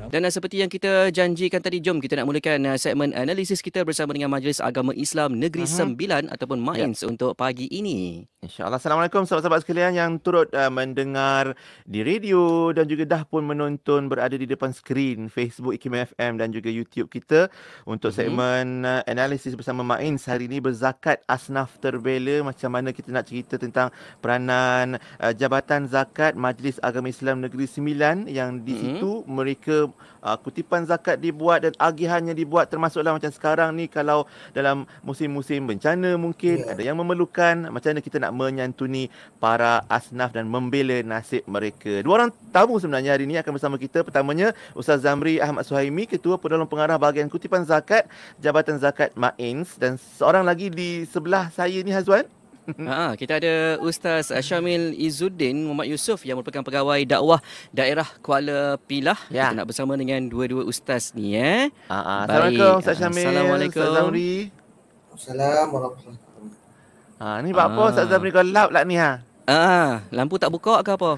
Dan seperti yang kita janjikan tadi, jom kita nak mulakan segmen analisis kita bersama dengan Majlis Agama Islam Negeri Sembilan ataupun MAINS untuk pagi ini. InsyaAllah. Assalamualaikum sahabat-sahabat sekalian yang turut mendengar di radio dan juga dah pun menonton berada di depan skrin Facebook IKIM FM dan juga YouTube kita untuk segmen analisis bersama MAINS hari ini berzakat asnaf terbela. Macam mana kita nak cerita tentang peranan Jabatan Zakat Majlis Agama Islam Negeri Sembilan yang di situ mereka kutipan zakat dibuat dan agihannya dibuat, termasuklah macam sekarang ni kalau dalam musim-musim bencana mungkin ada yang memerlukan, macam mana kita nak menyantuni para asnaf dan membela nasib mereka. Dua orang tamu sebenarnya hari ini akan bersama kita. Pertamanya Ustaz Zamri Ahmad Suhaimi, Ketua Penolong Pengarah Bahagian Kutipan Zakat Jabatan Zakat MAINS, dan seorang lagi di sebelah saya ni Hazwan. Kita ada Ustaz Syamil Izzuddin Muhammad Yusof yang merupakan pegawai dakwah daerah Kuala Pilah. Kita nak bersama dengan dua-dua ustaz ni Assalamualaikum Ustaz Syamil. Assalamualaikum Ustaz Zamri. Assalamualaikum. Ni buat apa Ustaz Zamri kau lap lah ni lampu tak buka ke apa?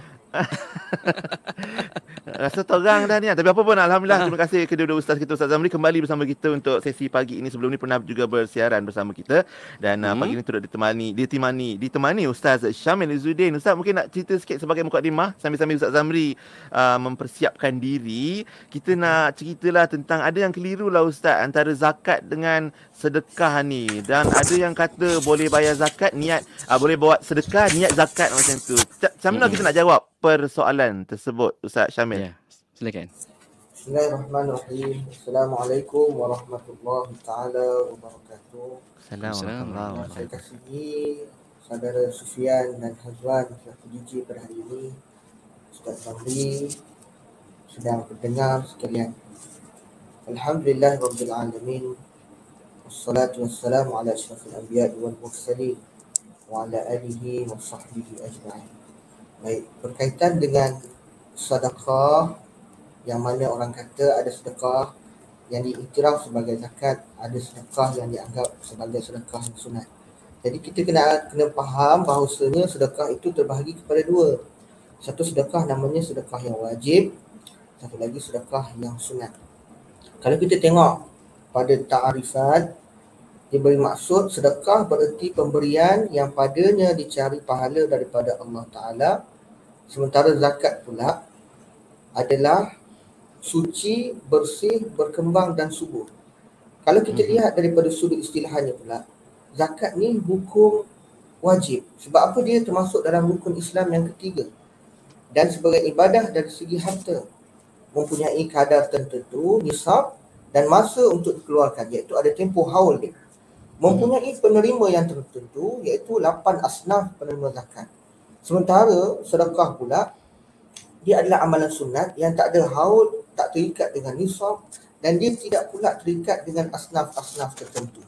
Rasa terang dah ni. Tapi apa pun alhamdulillah, terima kasih kedua-dua ustaz kita. Ustaz Zamri kembali bersama kita untuk sesi pagi ini. Sebelum ni pernah juga bersiaran bersama kita dan pagi ini turut ditemani Ustaz Syamil Izzuddin. Ustaz mungkin nak cerita sikit sebagai mukadimah sambil-sambil Ustaz Zamri mempersiapkan diri. Kita nak ceritalah tentang ada yang keliru lah Ustaz antara zakat dengan sedekah ni, dan ada yang kata boleh bayar zakat niat boleh buat sedekah niat zakat macam tu. Macam mana kita nak jawab persoalan tersebut Ustaz Syamil? Silakan. Bismillahirrahmanirrahim. Assalamualaikum warahmatullahi taala wabarakatuh. Assalamualaikum. Saya kasihi saudara Sufian dan Hazwan yang puji pada hari ini. Ustaz Zamri sedang mendengar sekalian. Alhamdulillahirabbil alamin. Wassalatu wassalamu ala asyrafil anbiya'i wal mursalin wa ala alihi wa sahbihi ajma'in. Baik, berkaitan dengan sedekah, yang mana orang kata ada sedekah yang diiktiraf sebagai zakat, ada sedekah yang dianggap sebagai sedekah yang sunat. Jadi kita kena faham bahawasanya sedekah itu terbahagi kepada dua. Satu sedekah namanya sedekah yang wajib, satu lagi sedekah yang sunat. Kalau kita tengok pada ta'arifat, dia bermaksud sedekah bererti pemberian yang padanya dicari pahala daripada Allah Ta'ala. Sementara zakat pula adalah suci, bersih, berkembang dan subur. Kalau kita lihat daripada sudut istilahannya pula, zakat ni hukum wajib. Sebab apa? Dia termasuk dalam rukun Islam yang ketiga. Dan sebagai ibadah dari segi harta, mempunyai kadar tertentu, nisab dan masa untuk dikeluarkan, iaitu ada tempoh haul dia. Mempunyai penerima yang tertentu, iaitu 8 asnaf penerima zakat. Sementara sedekah pula, dia adalah amalan sunat yang tak ada haul, tak terikat dengan nisab, dan dia tidak pula terikat dengan asnaf-asnaf tertentu.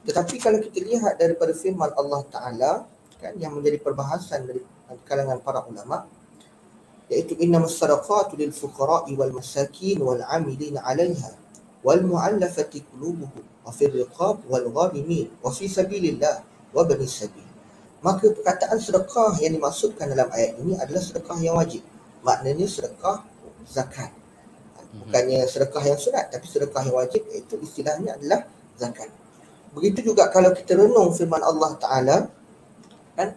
Tetapi kalau kita lihat daripada firman Allah Ta'ala, kan, yang menjadi perbahasan dari kalangan para ulama, iaitu innamas sadaqatu lil fuqara'i wal masakin wal 'amilina 'alaiha wal mu'allafati qulubuhum wa fil riqab wal gharimin wa fi sabilillah wa banis sabil. Maka perkataan sedekah yang dimaksudkan dalam ayat ini adalah sedekah yang wajib. Maknanya sedekah zakat. Bukannya sedekah yang sunat, tapi sedekah yang wajib, iaitu istilahnya adalah zakat. Begitu juga kalau kita renung firman Allah Ta'ala, kan,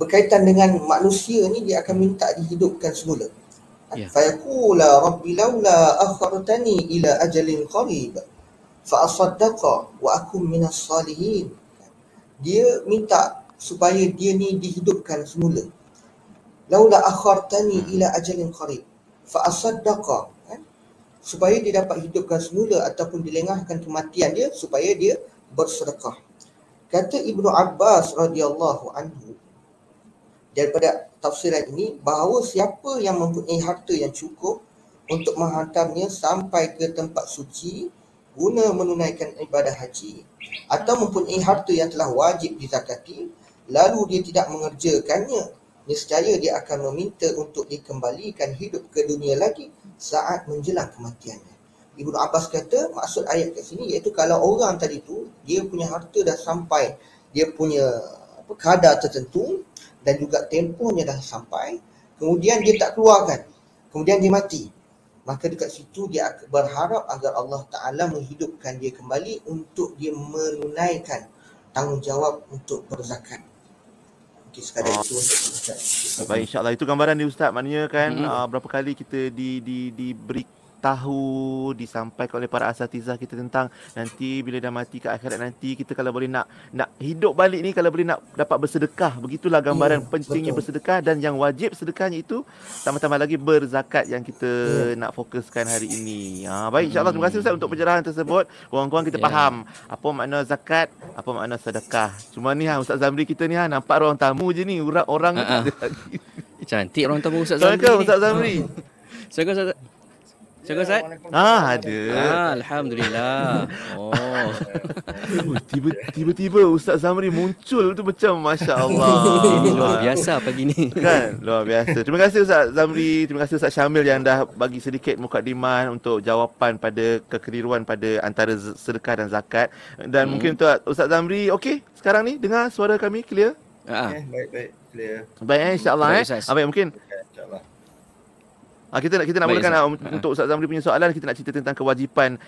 berkaitan dengan manusia ni, dia akan minta dihidupkan semula. Fayaqula rabbi laula akhartani ila ajalin qarib fa asaddaqa wa akum minas salihin. Dia minta supaya dia ni dihidupkan semula. Laula akhartani ila ajalin qarib fa asaddaqa, kan? Supaya dia dapat hidupkan semula ataupun dilengahkan kematian dia supaya dia bersedekah. Kata Ibnu Abbas radhiyallahu anhu daripada tafsiran ini, bahawa siapa yang mempunyai harta yang cukup untuk menghantarnya sampai ke tempat suci guna menunaikan ibadah haji, atau mempunyai harta yang telah wajib dizakati lalu dia tidak mengerjakannya, niscaya dia akan meminta untuk dikembalikan hidup ke dunia lagi saat menjelang kematiannya. Ibnu Abbas kata maksud ayat kat sini iaitu kalau orang tadi tu dia punya harta dah sampai dia punya kadar tertentu dan juga tempohnya dah sampai, kemudian dia tak keluarkan, kemudian dia mati, maka dekat situ dia berharap agar Allah Ta'ala menghidupkan dia kembali untuk dia menunaikan tanggungjawab untuk berzakat. Mungkin sekadar itu untuk Ustaz. Baik, insyaAllah itu gambaran dia Ustaz. Maknanya kan berapa kali kita diberi tahu, disampaikan oleh para asatizah kita tentang nanti bila dah mati ke akhirat nanti, kita kalau boleh nak hidup balik ni, kalau boleh nak dapat bersedekah. Begitulah gambaran pentingnya bersedekah, dan yang wajib sedekahnya itu tambah-tambah lagi berzakat yang kita nak fokuskan hari ini. Baik, insyaAllah terima kasih Ustaz untuk pencerahan tersebut. Kurang-kurang kita faham apa makna zakat, apa makna sedekah. Cuma ni Ustaz Zamri kita ni nampak orang tamu je ni, orang ni tak ada lagi. Cantik orang tamu Ustaz Zamri. Assalamualaikum Ustaz Zamri. Assalamualaikum Ustaz. Ustaz? Ada. Alhamdulillah. Tiba-tiba Ustaz Zamri muncul tu macam masya-Allah. Ini luar biasa pagi ni. Kan? Luar biasa. Terima kasih Ustaz Zamri, terima kasih Ustaz Syamil yang dah bagi sedikit mukadimah untuk jawapan pada kekeliruan pada antara sedekah dan zakat. Dan mungkin untuk Ustaz Zamri, okey sekarang ni dengar suara kami clear? Baik, clear. Baik, insya-Allah. Baik, mungkin insya-Allah. Kita nak mulakan untuk Ustaz Zamri punya soalan. Kita nak cerita tentang kewajipan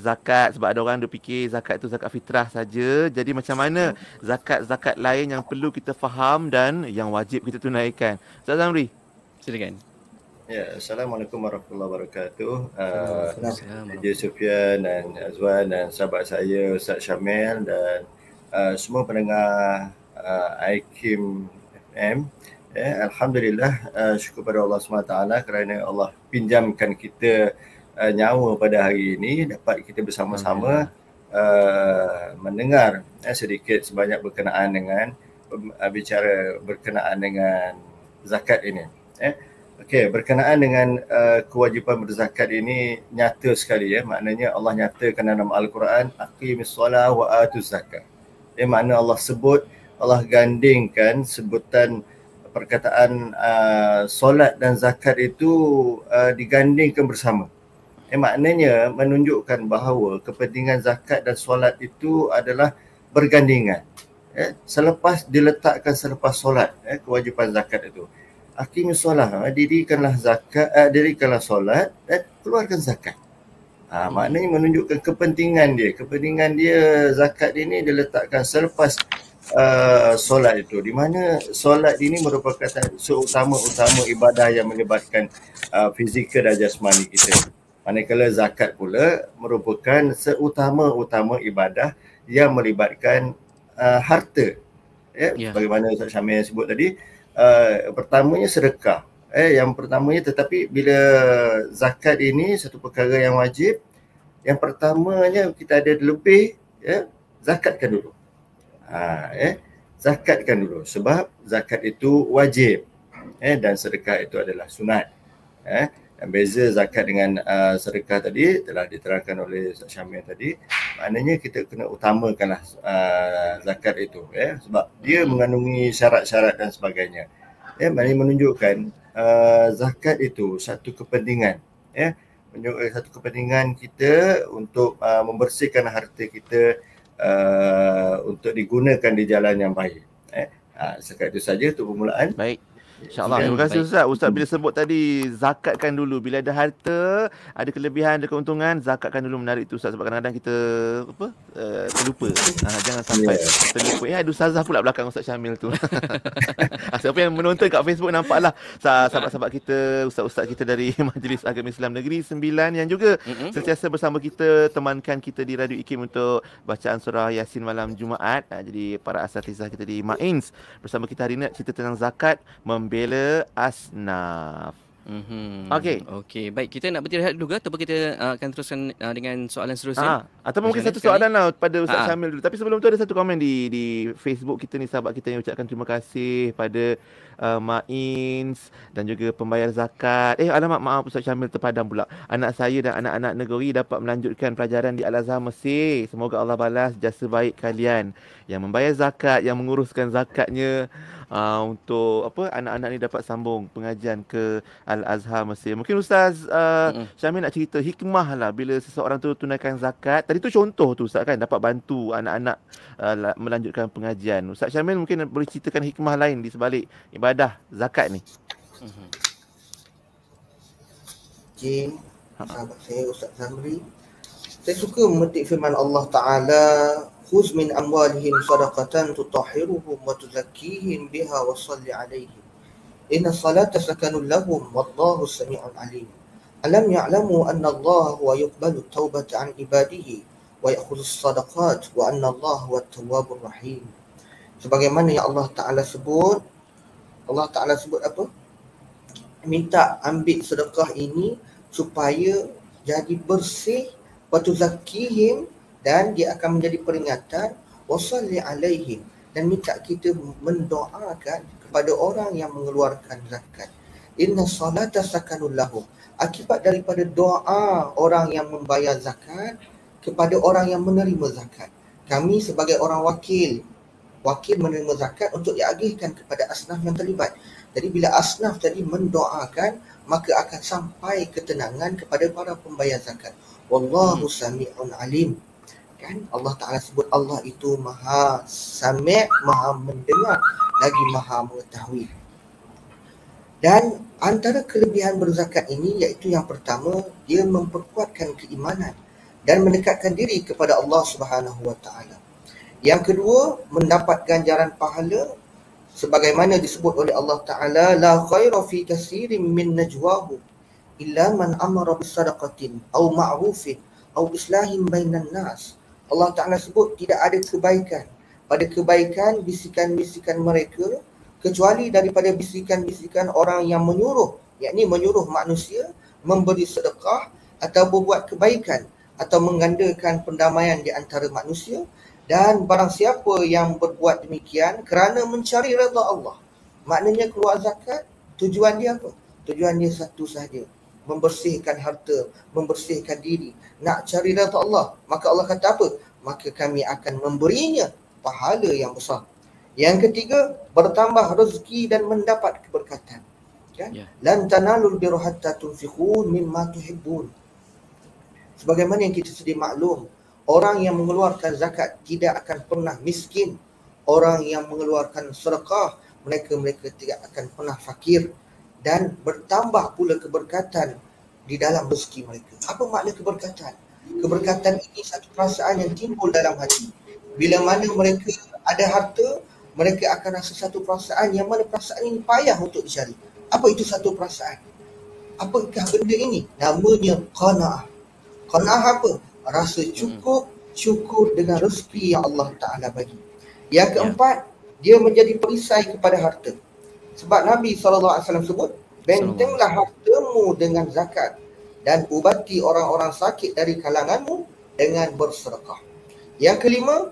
zakat, sebab ada orang dia fikir zakat itu zakat fitrah saja. Jadi macam mana zakat-zakat lain yang perlu kita faham dan yang wajib kita tunaikan? Ustaz Zamri, silakan. Ya, Assalamualaikum warahmatullahi wabarakatuh. Encik Sufian dan Azwan dan sahabat saya Ustaz Syamil dan semua pendengar IKIM FM. Alhamdulillah, syukur pada Allah SWT kerana Allah pinjamkan kita nyawa pada hari ini, dapat kita bersama-sama mendengar sedikit sebanyak berkenaan dengan bicara berkenaan dengan zakat ini. Okey, berkenaan dengan kewajipan berzakat ini nyata sekali maknanya Allah nyatakan dalam Al-Quran, aqimis solah wa atuz zakat. Makna Allah sebut, Allah gandingkan sebutan perkataan solat dan zakat itu digandingkan bersama. Maknanya menunjukkan bahawa kepentingan zakat dan solat itu adalah bergandingan. Selepas diletakkan selepas solat, kewajipan zakat itu. Aqimis solah, dirikanlah zakat, dirikanlah solat dan keluarkan zakat. Maknanya menunjukkan kepentingan dia. Kepentingan dia zakat ini diletakkan selepas solat itu, di mana solat ini merupakan seutama-utama ibadah yang melibatkan fizikal dan jasmani kita. Manakala zakat pula merupakan seutama-utama ibadah yang melibatkan harta. Bagaimana Ustaz Syamil sebut tadi, pertamanya sedekah. Yang pertamanya, tetapi bila zakat ini satu perkara yang wajib, yang pertamanya kita ada lebih, zakatkan dulu. Zakatkan dulu sebab zakat itu wajib dan sedekah itu adalah sunat. Dan beza zakat dengan sedekah tadi telah diterangkan oleh Ustaz Syamil tadi. Maknanya kita kena utamakanlah zakat itu sebab dia mengandungi syarat-syarat dan sebagainya. Maknanya menunjukkan zakat itu satu kepentingan, menunjukkan satu kepentingan kita untuk membersihkan harta kita untuk digunakan di jalan yang baik. Setakat itu saja untuk permulaan. Baik. InsyaAllah. Terima kasih Ustaz. Ustaz bila sebut tadi zakatkan dulu. Bila ada harta, ada kelebihan, ada keuntungan, zakatkan dulu. Menarik tu Ustaz. Sebab kadang-kadang kita terlupa. Jangan sampai terlupa. Ada ustazah pula belakang Ustaz Syamil tu. Siapa yang menonton kat Facebook nampaklah sahabat-sahabat kita, ustaz-ustaz kita dari Majlis Agama Islam Negeri 9 yang juga sentiasa bersama kita, temankan kita di Radio IKIM untuk bacaan surah Yasin malam Jumaat. Jadi para asatizah kita di Mains bersama kita hari ini cerita tentang zakat membela asnaf. Okey, baik. Kita nak berhenti dulu ke ataupun kita akan teruskan dengan soalan seterusnya? Ataupun mungkin satu soalan lah pada Ustaz Syamil dulu. Tapi sebelum tu ada satu komen di Facebook kita ni, sahabat kita yang ucapkan terima kasih pada Mains dan juga pembayar zakat. Alamak, maaf Ustaz Syamil terpadam pula. Anak saya dan anak-anak negeri dapat melanjutkan pelajaran di Al-Azhar Mesir. Semoga Allah balas jasa baik kalian yang membayar zakat, yang menguruskan zakatnya untuk anak-anak ni dapat sambung pengajian ke Al-Azhar Mesir. Mungkin Ustaz Syamil nak cerita hikmah lah bila seseorang tu tunaikan zakat. Tadi tu contoh tu Ustaz kan, dapat bantu anak-anak melanjutkan pengajian. Ustaz Syamil mungkin boleh ceritakan hikmah lain di sebalik ibadah zakat ni. sahabat saya Ustaz Zamri. Saya suka memetik firman Allah Ta'ala, khuz min amwalihim sadaqatan tutahhiruhum wa tuzakkihim biha wa salli alaihim. Inna salata sakanun lahum wallahu sami'un alim. Alam ya'lamu anna Allah huwa yuqbalu taubata an ibadihi wa ya'khudhu as-sadaqat wa anna Allah huwa at-tawwabur rahim. Sebagaimana yang Allah Ta'ala sebut apa? Minta ambil sedekah ini supaya jadi bersih, wa tuzakkihim, dan dia akan menjadi peringatan, wa salli alaihim, dan minta kita mendoakan kepada orang yang mengeluarkan zakat. Inna salata sakanun lahum. Akibat daripada doa orang yang membayar zakat kepada orang yang menerima zakat. Kami sebagai orang wakil menerima zakat untuk diagihkan kepada asnaf yang terlibat. Jadi bila asnaf tadi mendoakan, maka akan sampai ketenangan kepada para pembayar zakat. Wallahu sami'un alim. Kan Allah Ta'ala sebut Allah itu maha sami', maha mendengar, lagi maha mengetahui. Dan antara kelebihan berzakat ini iaitu yang pertama, dia memperkuatkan keimanan dan mendekatkan diri kepada Allah Subhanahu Wa Ta'ala. Yang kedua, mendapat ganjaran pahala sebagaimana disebut oleh Allah Ta'ala, la khaira fi katsirin min najwahu illa man amara bisadaqatin aw ma'rufin aw islahin bainan nas. Allah Ta'ala sebut tidak ada kebaikan pada kebaikan bisikan-bisikan mereka kecuali daripada bisikan-bisikan orang yang menyuruh, yakni menyuruh manusia memberi sedekah atau berbuat kebaikan atau menggandakan pendamaian di antara manusia. Dan barang siapa yang berbuat demikian kerana mencari redha Allah, maknanya keluar zakat, tujuan dia apa? Tujuan dia satu sahaja, membersihkan harta, membersihkan diri, nak cari redha Allah. Maka Allah kata apa? Maka kami akan memberinya pahala yang besar. Yang ketiga, bertambah rezeki dan mendapat keberkatan. Kan? Lan tanalul birra hatta tunfiqu mimma tuhibbun. Sebagaimana yang kita sedia maklum, orang yang mengeluarkan zakat tidak akan pernah miskin. Orang yang mengeluarkan sedekah, mereka tidak akan pernah fakir. Dan bertambah pula keberkatan di dalam rezeki mereka. Apa makna keberkatan? Keberkatan ini satu perasaan yang timbul dalam hati. Bila mana mereka ada harta, mereka akan rasa satu perasaan yang mana perasaan ini payah untuk dicari. Apa itu satu perasaan? Apakah benda ini? Namanya qanaah. Qanaah apa? Rasa cukup dengan rezeki yang Allah Ta'ala bagi. Yang keempat, dia menjadi perisai kepada harta. Sebab Nabi SAW sebut, bentenglah hartamu dengan zakat dan ubati orang-orang sakit dari kalanganmu dengan bersedekah. Yang kelima,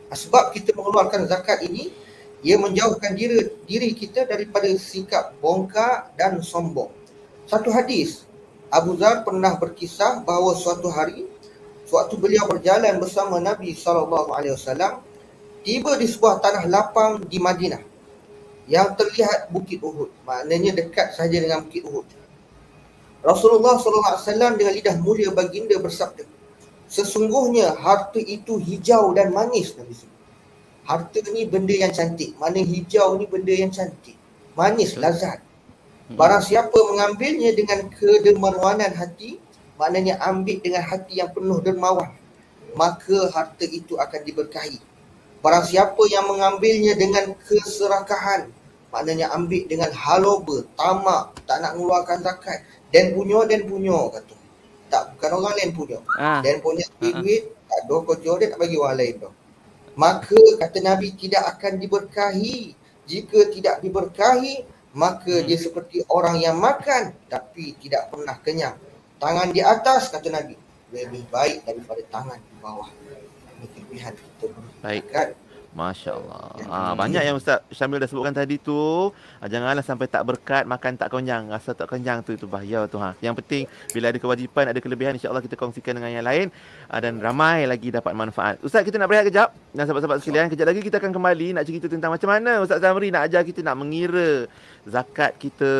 sebab kita mengeluarkan zakat ini, ia menjauhkan diri kita daripada sikap bongkar dan sombong. Satu hadis, Abu Dzar pernah berkisah bahawa suatu hari, sewaktu beliau berjalan bersama Nabi SAW, tiba di sebuah tanah lapang di Madinah yang terlihat Bukit Uhud, maknanya dekat saja dengan Bukit Uhud. Rasulullah SAW dengan lidah mulia baginda bersabda, sesungguhnya harta itu hijau dan manis. Nabi sebut, harta ni benda yang cantik, mana hijau ni benda yang cantik, manis, lazat. Barang siapa mengambilnya dengan kedermawanan hati, maknanya ambil dengan hati yang penuh dermawan, maka harta itu akan diberkahi. Barang siapa yang mengambilnya dengan keserakahan, maknanya ambil dengan haloba, tamak, tak nak mengeluarkan zakat, dan punya kata. Tak, bukan orang lain punya. Dan punya duit, tak ada kocor dia tak bagi orang lain tu. Maka kata Nabi tidak akan diberkahi. Jika tidak diberkahi, maka dia seperti orang yang makan tapi tidak pernah kenyang. Tangan di atas, kata Nabi, lebih baik daripada tangan di bawah. Ini kelebihan kita berzakat. Masya Allah. Banyak yang Ustaz Syamil dah sebutkan tadi tu. Janganlah sampai tak berkat, makan tak kenyang. Rasa tak kenyang tu, itu bahaya tu. Yang penting, bila ada kewajipan, ada kelebihan, insya-Allah kita kongsikan dengan yang lain. Dan ramai lagi dapat manfaat. Ustaz, kita nak berehat kejap. Dan sahabat-sahabat sekalian, kejap lagi kita akan kembali nak cerita tentang macam mana Ustaz Zamri nak ajar kita nak mengira zakat kita.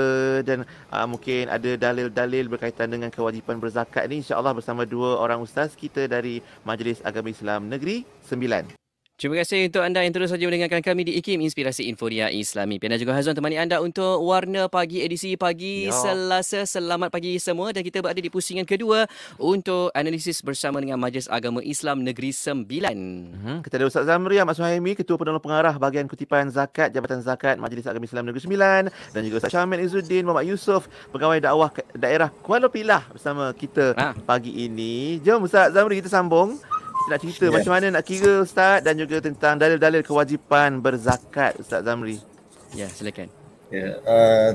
Dan mungkin ada dalil-dalil berkaitan dengan kewajipan berzakat ni. InsyaAllah bersama dua orang ustaz kita dari Majlis Agama Islam Negeri 9. Terima kasih untuk anda yang terus saja mendengarkan kami di IKIM Inspirasi Inforia Islami. Pian dan juga Hazwan temani anda untuk Warna Pagi edisi pagi Selasa. Selamat pagi semua dan kita berada di pusingan kedua untuk analisis bersama dengan Majlis Agama Islam Negeri Sembilan. Kita ada Ustaz Zamri Ahmad Suhaimi, Ketua Penolong Pengarah Bahagian Kutipan Zakat Jabatan Zakat Majlis Agama Islam Negeri Sembilan, dan juga Ustaz Syamil Izzuddin Muhammad Yusof, Pegawai Dakwah Daerah Kuala Pilah bersama kita pagi ini. Jom Ustaz Zamri kita sambung. Kita nak cerita macam mana nak kira Ustaz dan juga tentang dalil-dalil kewajipan berzakat Ustaz Zamri. Ya, silakan. Ya,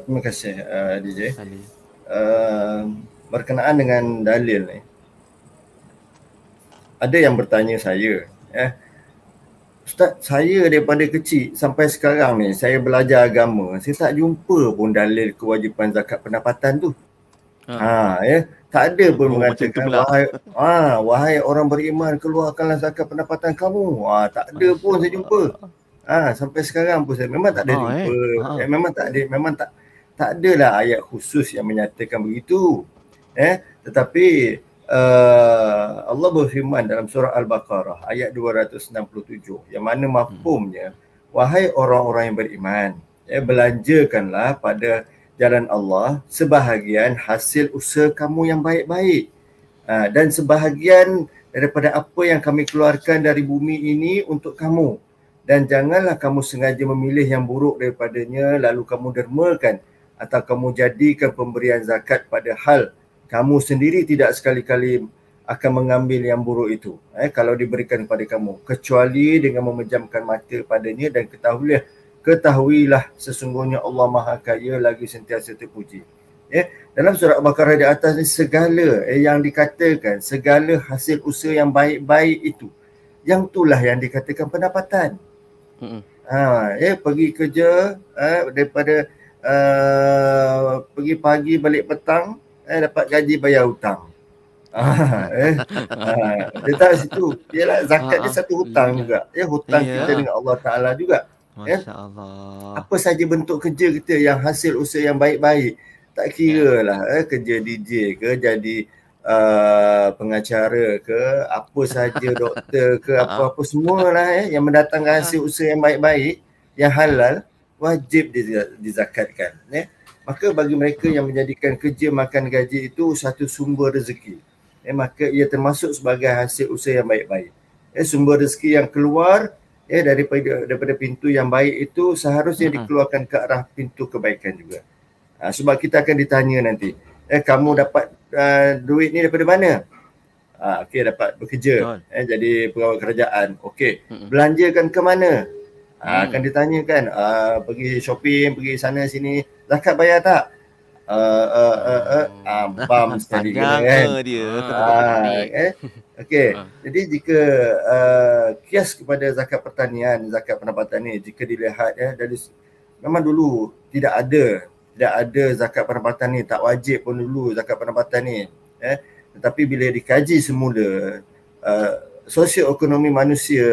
terima kasih DJ. Berkenaan dengan dalil ni, ada yang bertanya saya, Ustaz, saya daripada kecil sampai sekarang ni saya belajar agama, saya tak jumpa pun dalil kewajipan zakat pendapatan tu. Tak ada pun mengatakan wahai orang beriman, keluarkanlah zakat pendapatan kamu. Tak ada pun saya jumpa. Sampai sekarang pun saya memang tak ada jumpa. Memang tak adalah ayat khusus yang menyatakan begitu. Tetapi Allah berfirman dalam surah Al-Baqarah ayat 267 yang mana mafhumnya, wahai orang-orang yang beriman, belanjakanlah pada jalan Allah sebahagian hasil usaha kamu yang baik-baik, dan sebahagian daripada apa yang kami keluarkan dari bumi ini untuk kamu, dan janganlah kamu sengaja memilih yang buruk daripadanya lalu kamu dermakan atau kamu jadikan pemberian zakat padahal kamu sendiri tidak sekali-kali akan mengambil yang buruk itu kalau diberikan kepada kamu, kecuali dengan memejamkan mata padanya, dan ketahuilah sesungguhnya Allah Maha Kaya lagi sentiasa terpuji. Dalam surah Al-Baqarah di atas ni segala yang dikatakan, segala hasil usaha yang baik-baik itu, yang itulah yang dikatakan pendapatan. Pergi kerja daripada pergi pagi balik petang, dapat gaji bayar hutang. Dia tak situ. Yalah, zakat dia satu hutang juga. Hutang kita dengan Allah Ta'ala juga. Masya-Allah. Apa saja bentuk kerja kita yang hasil usaha yang baik-baik, tak kira lah kerja DJ ke, jadi pengacara ke, apa saja, doktor ke, apa-apa semualah yang mendatangkan hasil usaha yang baik-baik, yang halal, wajib dizakatkan. Maka bagi mereka yang menjadikan kerja makan gaji itu satu sumber rezeki, maka ia termasuk sebagai hasil usaha yang baik-baik. Sumber rezeki yang keluar daripada pintu yang baik itu seharusnya dikeluarkan ke arah pintu kebaikan juga. Sebab kita akan ditanya nanti, kamu dapat duit ni daripada mana? Dapat bekerja, jadi pegawai kerajaan. Belanjakan ke mana? Akan ditanyakan, pergi shopping, pergi sana sini, zakat bayar tak? Bam sekali kan dia. Jadi jika kias kepada zakat pertanian, zakat pendapatan ni, jika dilihat dari memang dulu tidak ada zakat pendapatan ni, tak wajib pun dulu zakat pendapatan ni. Tetapi bila dikaji semula, sosioekonomi manusia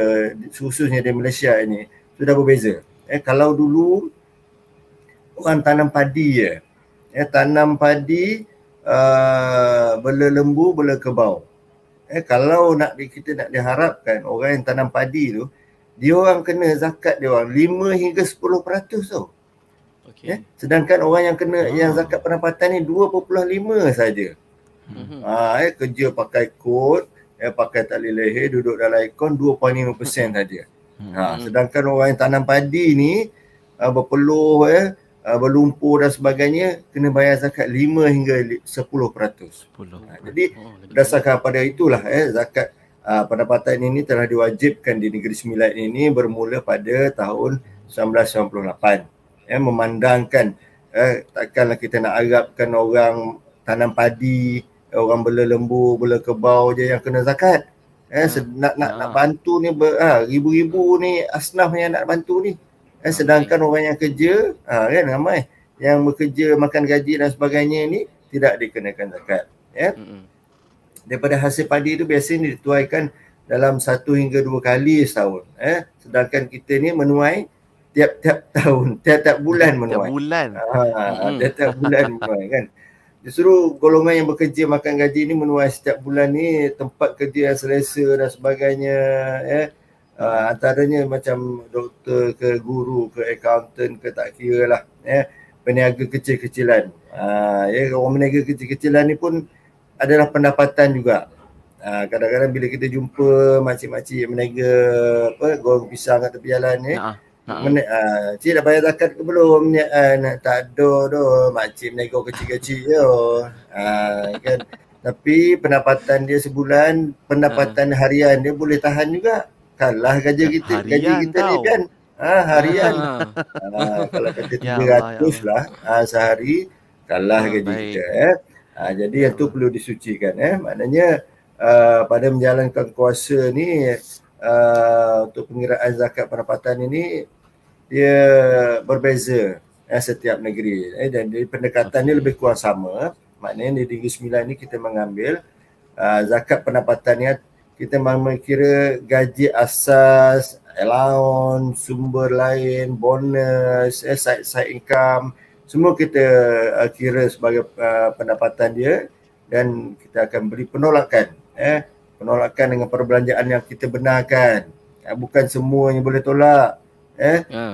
khususnya di Malaysia ini sudah berbeza. Kalau dulu orang tanam padi je, tanam padi, bela lembu, bela kebau. Kalau kita nak diharapkan orang yang tanam padi tu, dia orang kena zakat dia orang 5 hingga 10% tau. Sedangkan orang yang kena yang zakat pendapatan ni 2.5 saja. Kerja pakai kot, pakai tali leher, duduk dalam aircon 2.5% saja. Sedangkan orang yang tanam padi ni berpeluh, berlumpur dan sebagainya, kena bayar zakat 5 hingga 10%. Jadi berdasarkan pada itulah zakat pendapatan ini telah diwajibkan di Negeri Sembilan ini bermula pada tahun 1998. Memandangkan takkanlah kita nak harapkan orang tanam padi, orang bela lembu, bela kebau je yang kena zakat. Nak bantu ni ribu-ribu ni asnaf yang nak bantu ni. Sedangkan orang yang kerja, kan ramai yang bekerja makan gaji dan sebagainya ni tidak dikenakan zakat. Daripada hasil padi itu biasanya dituaikan dalam 1 hingga 2 kali setahun. Sedangkan kita ni menuai tiap-tiap tahun, tiap-tiap bulan menuai. Tiap-tiap bulan menuai kan. Justru golongan yang bekerja makan gaji ni menuai setiap bulan ni tempat kerja yang selesa dan sebagainya, Antaranya macam doktor ke guru ke accountant ke tak kira lah, peniaga kecil-kecilan. Orang peniaga kecil-kecilan ni pun adalah pendapatan juga. Kadang-kadang bila kita jumpa makcik-makcik yang meniaga goreng pisang kat tepi jalan ni, cik dah bayar zakat ke belum? Tak ada dah, makcik meniaga kecil-kecil je. Kan. Tapi pendapatan dia sebulan, pendapatan harian dia boleh tahan juga. Kalah gaji kita ni kan. Harian. Kalau kata 300 lah sehari, kalah gaji kita. Jadi yang tu perlu disucikan. Maknanya pada menjalankan kuasa ni, untuk pengiraan zakat pendapatan ini dia berbeza setiap negeri. Dan pendekatan ni lebih kurang sama. Maknanya di Negeri Sembilan ni kita mengambil zakat pendapatan ni, kita kira gaji asas, allowance, sumber lain, bonus, side income, semua kita kira sebagai pendapatan dia, dan kita akan beri penolakan. Penolakan dengan perbelanjaan yang kita benarkan. Bukan semuanya boleh tolak.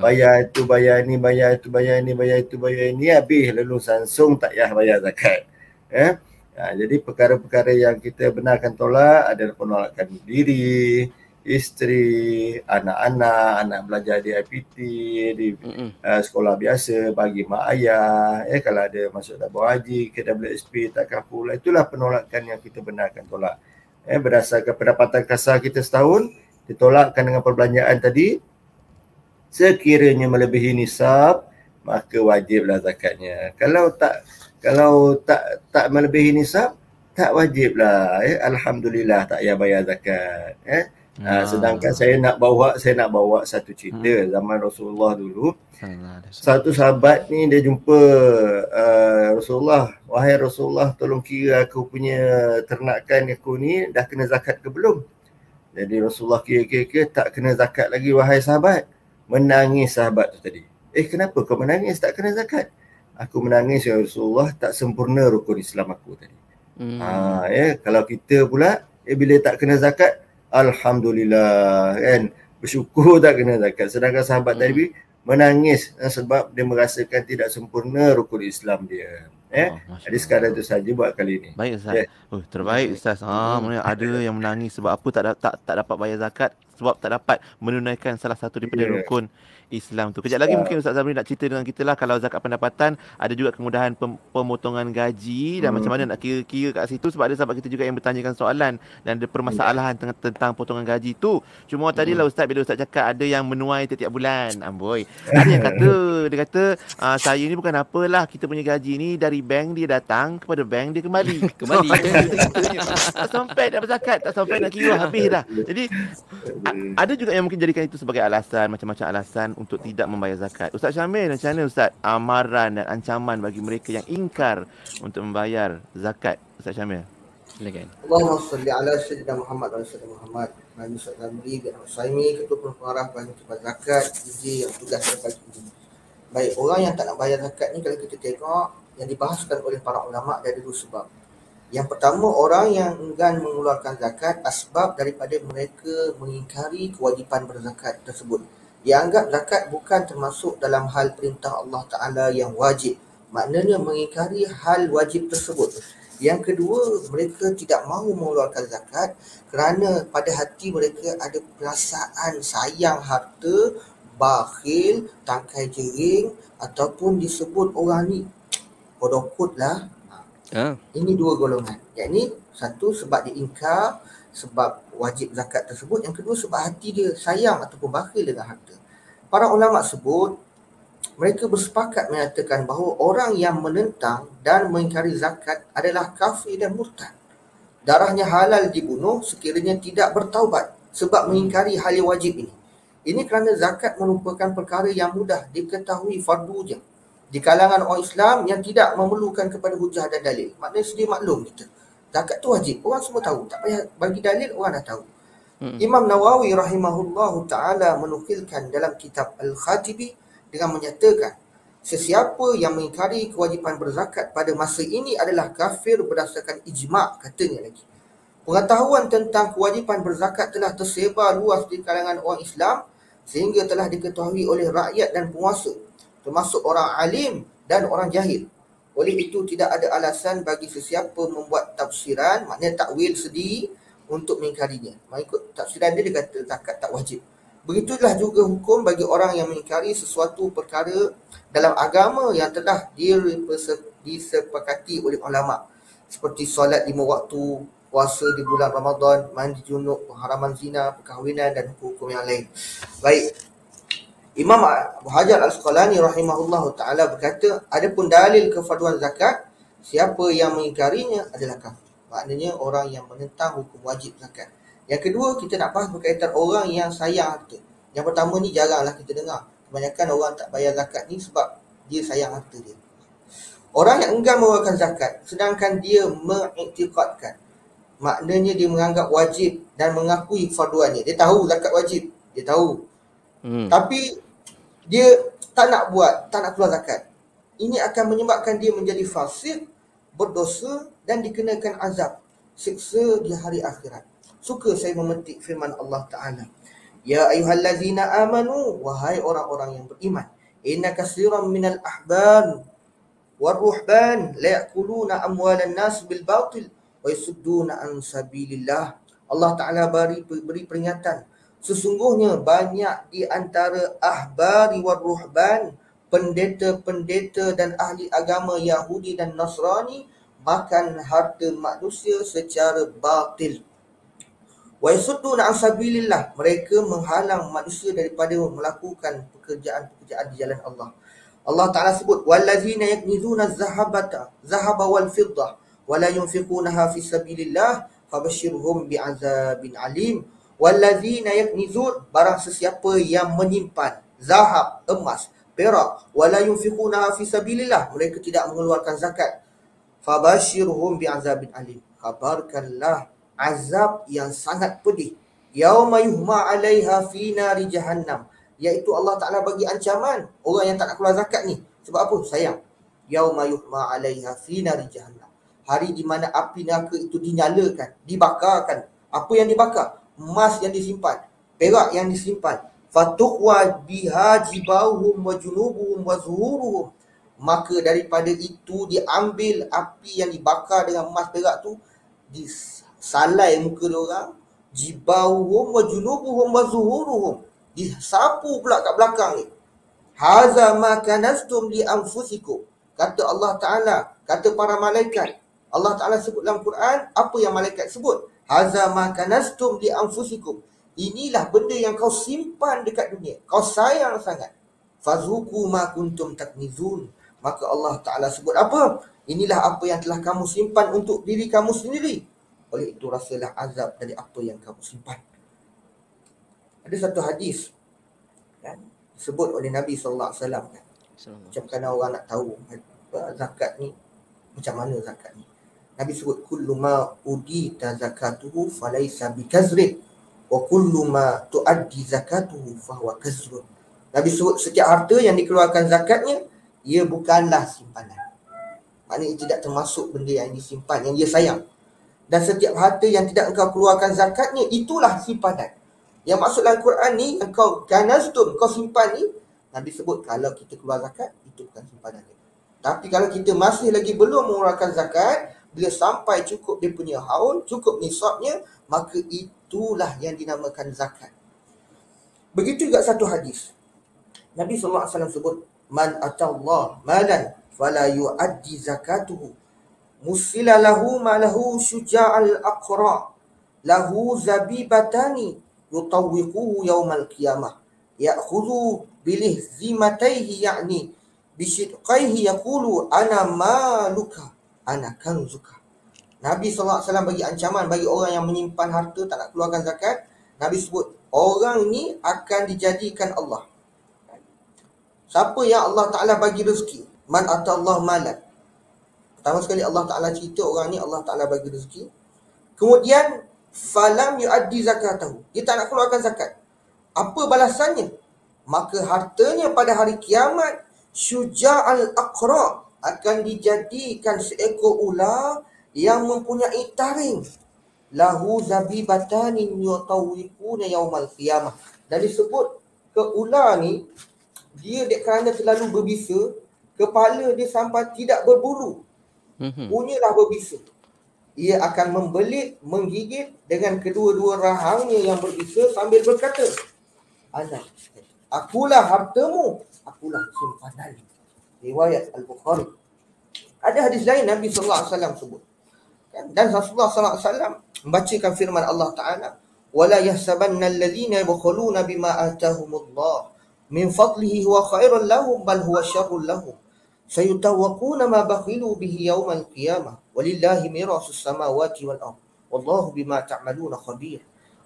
Bayar itu, bayar ni, bayar itu, bayar ni, bayar itu, bayar ni, habis lalu Samsung tak payah bayar zakat. Jadi perkara-perkara yang kita benarkan tolak adalah penolakan diri, isteri, anak-anak, anak belajar di IPT, di sekolah biasa, bagi mak ayah, kalau ada masuk tabung haji ke WSP, tak kapul, itulah penolakan yang kita benarkan tolak. Berdasarkan pendapatan kasar kita setahun, ditolakkan dengan perbelanjaan tadi, sekiranya melebihi nisab, maka wajiblah zakatnya. Kalau tak melebihi nisab, tak wajiblah. Alhamdulillah tak payah bayar zakat. Sedangkan saya nak bawa satu cerita zaman Rasulullah dulu. Satu sahabat ni dia jumpa Rasulullah, wahai Rasulullah, tolong kira aku punya ternakan aku ni dah kena zakat ke belum? Jadi Rasulullah kira-kira tak kena zakat lagi, wahai sahabat. Menangis sahabat tu tadi. Kenapa kau menangis tak kena zakat? Aku menangis ya Rasulullah, tak sempurna rukun Islam aku tadi. Kalau kita pula bila tak kena zakat, alhamdulillah kan, bersyukur tak kena zakat. Sedangkan sahabat tadi menangis sebab dia merasakan tidak sempurna rukun Islam dia. Jadi sekadar itu saja buat kali ini. Baik Ustaz. Terbaik Ustaz. Maksudnya ada yang menangis sebab apa tak dapat bayar zakat, sebab tak dapat menunaikan salah satu daripada rukun Islam tu. Kejap lagi mungkin Ustaz Zamri nak cerita dengan kita lah, kalau zakat pendapatan ada juga kemudahan pemotongan gaji dan macam mana nak kira-kira kat situ, sebab ada sahabat kita juga yang bertanyakan soalan dan ada permasalahan tentang potongan gaji tu. Cuma tadilah Ustaz, bila Ustaz cakap ada yang menuai setiap bulan, amboi. Ada yang dia kata saya ni bukan apalah, kita punya gaji ni dari bank dia datang, kepada bank dia kembali. Tak sampai nak berzakat, tak sampai nak kira, habis dah. Jadi ada juga yang mungkin jadikan itu sebagai alasan, macam-macam alasan untuk tidak membayar zakat. Ustaz Syamil, macam mana Ustaz amaran dan ancaman bagi mereka yang ingkar untuk membayar zakat? Ustaz Syamil, silakan. Allahumma salli ala sayyidina Muhammad wa sayyidina Muhammad. Nabi Ustaz Zamri bin Al-Saimi, Ketua Pengarah Bahagian Cepat Zakat, DJ yang tugas terpagi ini. Baik, orang yang tak nak bayar zakat ni, kalau kita tengok yang dibahaskan oleh para ulama' ada dua sebab. Yang pertama, orang yang enggan mengeluarkan zakat asbab daripada mereka mengingkari kewajipan berzakat tersebut. Dia anggap zakat bukan termasuk dalam hal perintah Allah Ta'ala yang wajib. Maknanya mengingkari hal wajib tersebut. Yang kedua, mereka tidak mahu mengeluarkan zakat kerana pada hati mereka ada perasaan sayang harta, bakhil, tangkai jering, ataupun disebut orang ni podokut lah. Ini dua golongan. Yang ini satu sebab dia ingkar sebab wajib zakat tersebut. Yang kedua sebab hati dia sayang ataupun bakhil dengan harta. Para ulama sebut, mereka bersepakat menyatakan bahawa orang yang menentang dan mengingkari zakat adalah kafir dan murtad. Darahnya halal dibunuh sekiranya tidak bertaubat sebab mengingkari hal yang wajib ini. Ini kerana zakat merupakan perkara yang mudah diketahui fardu je di kalangan orang Islam yang tidak memerlukan kepada hujah dan dalil. Maknanya sedia maklum kita. Zakat tu wajib. Orang semua tahu. Tak payah bagi dalil, orang dah tahu. Imam Nawawi rahimahullahu ta'ala menukilkan dalam kitab Al-Khatibi dengan menyatakan, sesiapa yang mengingkari kewajipan berzakat pada masa ini adalah kafir berdasarkan ijma', katanya lagi. Pengetahuan tentang kewajipan berzakat telah tersebar luas di kalangan orang Islam sehingga telah diketahui oleh rakyat dan penguasa, termasuk orang alim dan orang jahil. Oleh itu tidak ada alasan bagi sesiapa membuat tafsiran, maknanya takwil sendiri untuk mengingkarinya. Mengikut tafsiran dia kata zakat tak wajib. Begitulah juga hukum bagi orang yang mengingkari sesuatu perkara dalam agama yang telah disepakati oleh ulama, seperti solat 5 waktu, puasa di bulan Ramadan, mandi junub, pengharaman zina, perkahwinan dan hukum yang lain. Baik. Imam Abu Hajar Al-Asqalani rahimahullahu taala berkata, adapun dalil kefarduan zakat, siapa yang mengingkarinya adalah kafir. Maknanya orang yang menentang hukum wajib zakat. Yang kedua, kita nak bahas berkaitan orang yang sayang harta. Yang pertama ni jaranglah kita dengar. Kebanyakan orang tak bayar zakat ni sebab dia sayang harta dia. Orang yang enggan mengeluarkan zakat sedangkan dia mengiktikadkan, maknanya dia menganggap wajib dan mengakui farduannya. Dia tahu zakat wajib, dia tahu. Tapi dia tak nak buat, tak nak keluar zakat. Ini akan menyebabkan dia menjadi fasik, berdosa dan dikenakan azab, siksa di hari akhirat. Suka saya memetik firman Allah Ta'ala. Ya ayyuhallazina amanu, wahai orang-orang yang beriman. Inna katsiran minal ahban warruhban la ya'kuluna amwalan nas bil batil wa yasudduna an sabilillah. Allah Ta'ala beri peringatan. Sesungguhnya banyak di antara ahbari warruhban, pendeta-pendeta dan ahli agama Yahudi dan Nasrani, makan harta manusia secara batil. Wa yasudduna an sabilillah, mereka menghalang manusia daripada melakukan pekerjaan-pekerjaan di jalan Allah. Allah Ta'ala sebut, wallazina yaknizuna zahaba wal fiddah wa la yunfiqunaha fi sabilillah fabashshirhum bi'azabin alim. Wallazina yaknizun, barang sesiapa yang menyimpan zahab, emas, perak, wa la yunfiqunaha fi sabilillah, mereka tidak mengeluarkan zakat, fabashshirhum bi'azabin alim, khabarkanlah azab yang sangat pedih. Yauma yuhma 'alaiha fi nari jahannam, iaitu Allah Ta'ala bagi ancaman orang yang tak nak keluar zakat ni. Sebab apa? Sayang. Yauma yuhma 'alaiha fi nari jahannam, hari di mana api neraka itu dinyalakan, dibakarkan. Apa yang dibakar? Emas yang disimpan, perak yang disimpan. Fatuqwa biha jibauhum wa junubuhum wa zuhuruhum, maka daripada itu diambil api yang dibakar dengan emas perak tu, disalai muka diorang, jibauhum wa junubuhum wa zuhuruhum, disapu pula kat belakang ni. Haza ma kanastum li anfusikum, kata Allah Ta'ala, kata para malaikat. Allah Ta'ala sebut dalam Quran, apa yang malaikat sebut? Haza ma kanastum li anfusikum, inilah benda yang kau simpan dekat dunia, kau sayang sangat. Fazuku ma kuntum taknizun, maka Allah Ta'ala sebut apa? Inilah apa yang telah kamu simpan untuk diri kamu sendiri. Oleh itu rasalah azab dari apa yang kamu simpan. Ada satu hadis kan, disebut oleh Nabi SAW kan. Macam kerana orang nak tahu zakat ni, macam mana zakat ni. Nabi sebut, kullu ma udita zakatuhu falaysa bikazrin wa kullu ma tuaddi zakatuhu fahuwa kazrun. Nabi sebut setiap harta yang dikeluarkan zakatnya, ia bukanlah simpanan. Maknanya tidak termasuk benda yang disimpan, yang dia sayang. Dan setiap harta yang tidak engkau keluarkan zakatnya, itulah simpanan. Yang maksud dalam Quran ni, engkau kanastum, kau simpan ni, Nabi sebut kalau kita keluar zakat, itu bukan simpanan dia. Tapi kalau kita masih lagi belum mengeluarkan zakat, bila sampai cukup dia punya haul, cukup nisabnya, maka itulah yang dinamakan zakat. Begitu juga satu hadis. Nabi SAW sebut, man atallah malan fala yu'addi zakatuhu musila lahu malahu syuja'al aqra lahu zabibatani yutawwiquhu yawmal qiyamah ya'khudhu bilih zimataihi ya'ni bisyidqaihi yaqulu ana maluka ana kanzuka. Nabi SAW bagi ancaman bagi orang yang menyimpan harta tak nak keluarkan zakat. Nabi sebut orang ni akan dijadikan Allah. Siapa yang Allah Ta'ala bagi rezeki, man atallah malan, pertama sekali Allah Ta'ala cerita orang ni Allah Ta'ala bagi rezeki. Kemudian falam yuaddi zakatahu, dia tak nak keluarkan zakat. Apa balasannya? Maka hartanya pada hari kiamat syuja'al aqra, akan dijadikan seekor ular yang mempunyai taring. lahu zabibatanin yutawwiquna yaumal qiyamah. Dan disebut ke ular ni, dia kerana terlalu berbisa, kepala dia sampai tidak berbulu, punyalah berbisa. Ia akan membelit, menggigit dengan kedua-dua rahangnya yang berbisa sambil berkata, Ana, akulah hartamu, akulah simpanan. Riwayat Al-Bukhari. Ada hadis lain Nabi SAW sebut. Dan Rasulullah SAW membacakan firman Allah Ta'ala, وَلَا يَحْسَبَنَّ الَّذِينَ يَبْخَلُونَ بِمَا آتَاهُمُ اللَّهُ مِنْ فَضْلِهِ هُوَ خَيْرٌ لَهُمْ بَلْ هُوَ شَرٌ لَهُمْ سَيُطَوَّقُونَ مَا بَخِلُوا بِهِ يَوْمَ الْقِيَامَةِ وَلِلَّهِ مِيرَاثُ السَّمَاوَاتِ وَالْأَرْضِ وَاللَّهُ بِمَا تَعْمَلُونَ خَبِيرٌ.